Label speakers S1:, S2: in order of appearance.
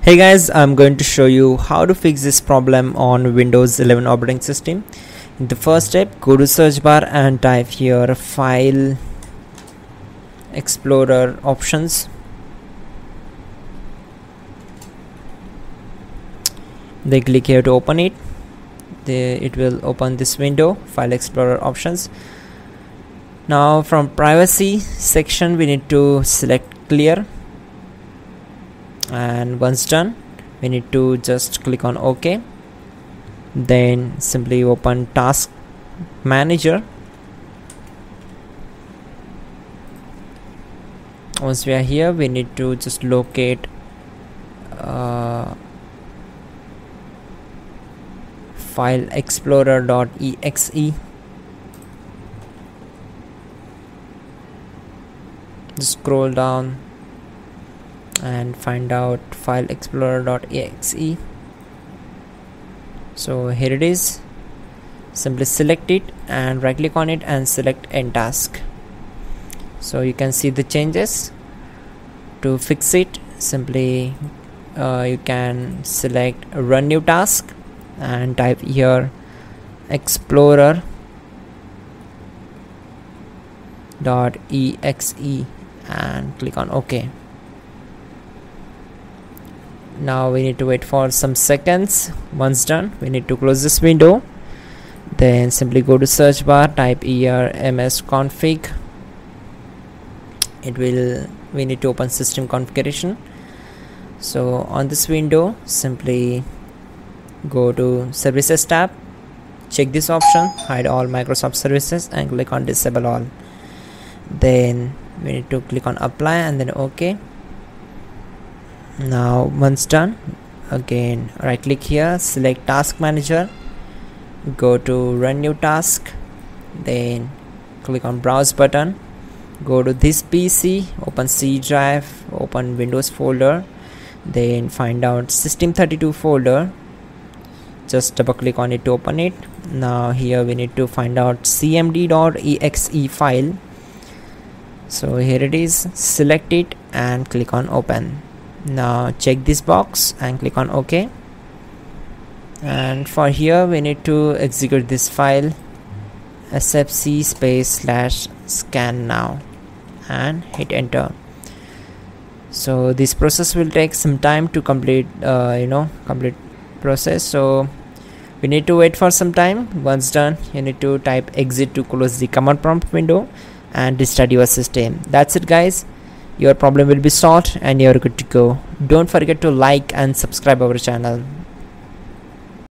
S1: Hey guys, I'm going to show you how to fix this problem on Windows 11 operating system. In the first step, go to search bar and type here File Explorer options. Then click here to open it. It will open this window, File Explorer options. Now from privacy section we need to select clear, and once done we need to just click on OK. Then simply open task manager. Once we are here, we need to just locate file explorer.exe. Just scroll down and find out file explorer.exe. So here it is. Simply select it and right click on it and select end task. So you can see the changes. To fix it, simply you can select run new task and type here explorer.exe and click on OK. Now we need to wait for some seconds. Once done, we need to close this window. Then simply go to search bar, type msconfig. We need to open system configuration. So on this window, simply go to services tab, check this option, hide all Microsoft services, and click on disable all. Then we need to click on apply and then OK. Now once done, again right click here, select task manager, go to run new task, then click on browse button, go to this PC, open C drive, open Windows folder, then find out system32 folder, just double click on it to open it. Now here we need to find out cmd.exe file. So here it is, select it and click on open. Now check this box and click on OK. And for here we need to execute this file sfc /scan now and hit enter. So this process will take some time to complete complete process, so we need to wait for some time. Once done, you need to type exit to close the command prompt window and restart your system. That's it guys, your problem will be solved and you're good to go. Don't forget to like and subscribe our channel.